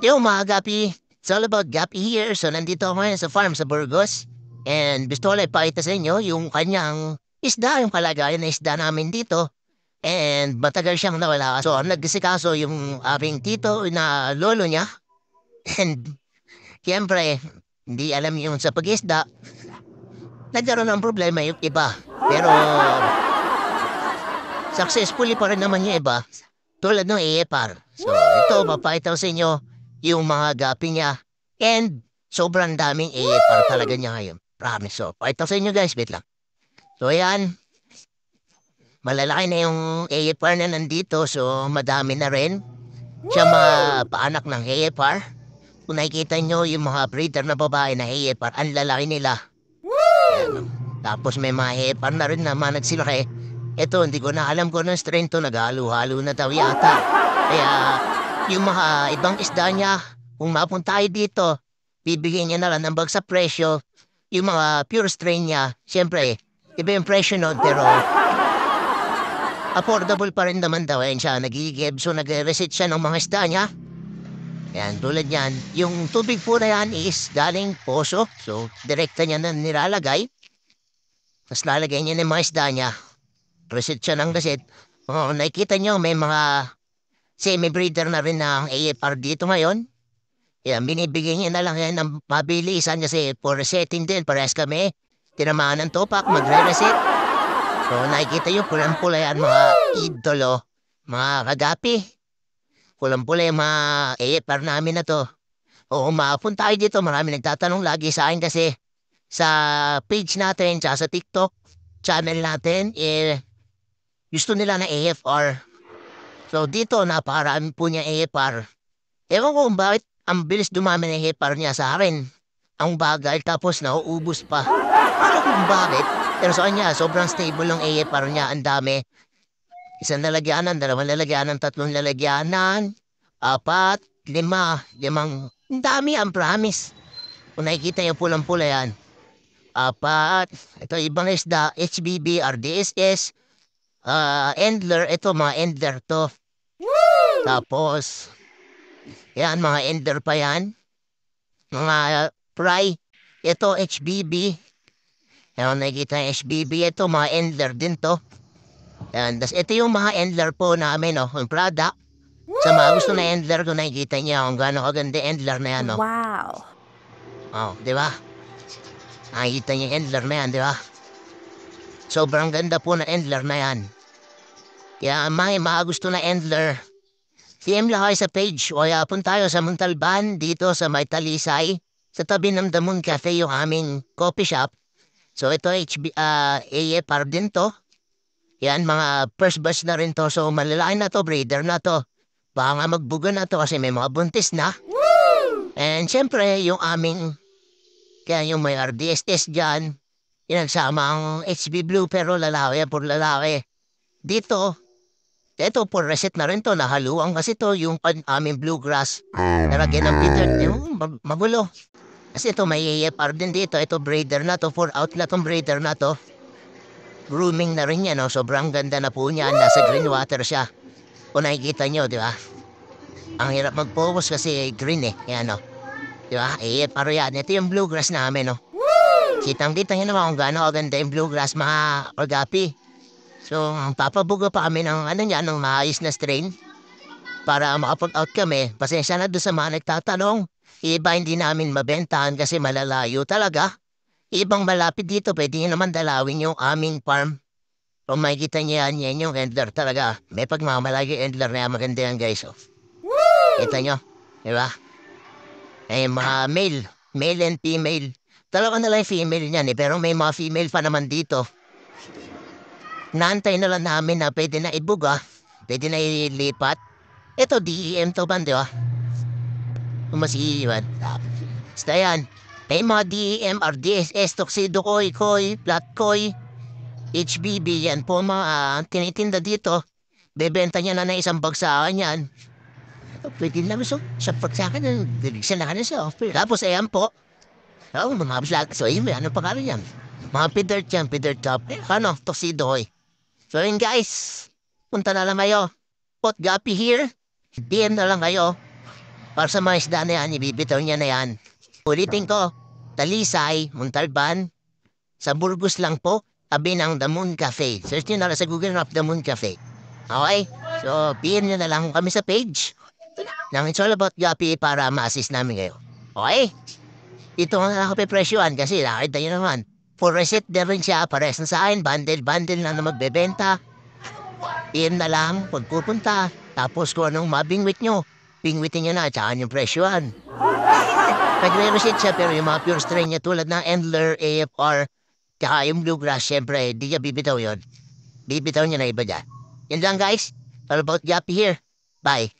Yo mga Gapi, it's all about Gapi here. So nandito ako ngayon sa farm sa Burgos. And gusto ko lang ipakita sa inyo yung kanyang isda, yung kalagayan na isda namin dito. And matagal siyang nawala. So nagkasikaso yung aming tito na lolo niya. And siyempre, hindi alam yung sa pag-isda. Nagkaroon ng problema yung iba. Pero successfully pa rin naman yung iba. Tulad ng AFR. So ito, papakita ko sa inyo yung mga gapi niya. And sobrang daming AFR talaga niya ngayon. Promise. So, pakita ko sa inyo guys, wait lang. So ayan, malalaki na yung AFR na nandito. So madami na rin. Siya mga paanak ng AFR. Kung nakikita nyo yung mga breeder na babae na AFR, ang lalaki nila. Ayan, oh. Tapos may mga AFR na rin na mga nagsilaki. Ito, hindi ko na alam kung anong strain to. Naghalo-halo na daw yata. Kaya yung mga ibang isda niya, kung mapunta tayo dito, bibigyan niya na lang ng bagsak presyo. Yung mga pure strain niya, siyempre, iba yung presyo nun, pero affordable pa rin naman daw. Ayan siya, nagigib. So, nag-reset siya ng mga isda niya. Yan, tulad yan. Yung tubig po na yan is galing poso. So, direkta niya na nilalagay. Tapos lalagay niya ng mga isda niya. Reset siya ng reset. Oh, nakikita niyo may mga semi-breeder na rin ng AFR dito ngayon. Yan, binibigyan niya na lang yan ng mabilisan kasi for resetting din. Parehas kami. Tinamaan ng topak, magre-reset. So, nakikita yung pulang-pula yan, mga idolo, mga kagapi. Pulang-pula yung mga AFR namin na to. Oo, mapunta tayo dito. Marami nagtatanong lagi sa akin kasi sa page natin, tsaka sa TikTok channel natin, gusto nila na AFR. So, dito, napakarami po niya AFR. Ewan ko kung bakit ang bilis dumami ng AFR niya sa akin. Ang bagal, tapos nauubos pa. Ano kung bakit? Pero sa kanya, sobrang stable ng AFR niya. Ang dami. Isang lalagyanan, dalawang lalagyanan, tatlong lalagyanan, apat, lima, limang, ang dami ang promise. Kung nakikita niyo pulang-pula yan. Apat, ito ibang isda, HBB, RDSS, Endler, ito mga Endler to. Tapos, yan, mga Endler pa yan. Mga Fry, ito HBB. Yan, nakikita yung HBB, ito mga Endler din to. Yan, tas ito yung mga Endler po namin, oh, yung product. Sa mga gusto na Endler, kung nakikita niya kung gaano kaganda Endler na yan, oh. Wow. Oh, di ba? Nakikita niya yung Endler na yan, di ba? Sobrang ganda po na Endler na yan. Kaya may mga gusto na Endler, PM lang kayo sa page o yapon tayo sa Montalban dito sa May Talisay. Sa tabi ng Damon Cafe yung aming coffee shop. So ito AFR din to. Yan mga first batch na rin to. So malalaki na to, breeder na to. Baka nga magbuga na to kasi may mga buntis na. And syempre yung aming, kaya yung may RDSS dyan, inagsama ang HB Blue pero lalaki yan, puro lalaki. Dito, eto, for reset na rin to. Nahaluan kasi to yung aming bluegrass. Nalagyan ng bitter. Yung magulo. Kasi ito, may AFR din dito. Ito, breeder na to. For out na tong breeder na to. Grooming na rin yan, no? Sobrang ganda na po niya. Nasa green water siya. Kung nakikita nyo, di ba? Ang hirap mag-focus kasi green eh. Yan, no? Di ba? AFR yan. Ito yung bluegrass namin, no? Kitang-kita nyo naman kung gaano kaganda yung bluegrass, mga orgapi. So, papabuga pa kami ng ano niya, ng maayos na strain para makapag-out kami. Pasensya na doon sa mga nagtatanong. Iba hindi namin mabentahan kasi malalayo talaga. Ibang malapit dito, pwede nyo naman dalawin yung aming farm. Kung makikita niyo yan, yan yung endler talaga. May pagmamalagi endler na yan, maganda yan guys. Oh. Kita nyo, di ba? Eh, mga male, male and female. Talaga na lang yung female niyan eh, pero may mga female pa naman dito. Naantay na lang namin na pwede na ibuga, pwede na ilipat. Ito, DEM to ba, di ba? Umasiwan. Basta yan. May mga DEM, RDSS, Tuxedo Koi, Flat Koi, HBB, yan po mga tinitinda dito. Bebenta niya na ng isang bagsakan yan. Pwede naman so, sa pagsakan, dirigsan na ka na sa offer. Tapos ayan po. Oh, mga vlog. So, yun, ano pa ka yan? Mga feeder yan, feeder top. Ano, Tuxedo Koi. So yun guys, punta na lang kayo. Pot Gapi here. DM na lang kayo. Para sa mga isda na yan, ibibitaw niya na yan. Ulitin ko, Talisay, Montalban, sa Burgos lang po, tabi ng The Moon Cafe. Search nyo na lang sa Google Map, The Moon Cafe. Okay? So, PM nyo na lang kami sa page ng It's All About Gapi para ma-assist namin kayo. Okay? Ito nga ako pipresyohan kasi nakita nyo naman. For receipt din rin siya, pares na sa akin, bundle na magbebenta. PM na lang, pagpupunta. Tapos kung anong mabingwit nyo, bingwitin nyo na, tsaka yung presyohan. Nagre-receipt siya pero yung mga pure strain niya tulad ng Endler, AFR, tsaka yung Bluegrass, syempre, di niya bibitaw yon. Bibitaw niya na iba dyan. Yan lang guys. All about Gappy here. Bye.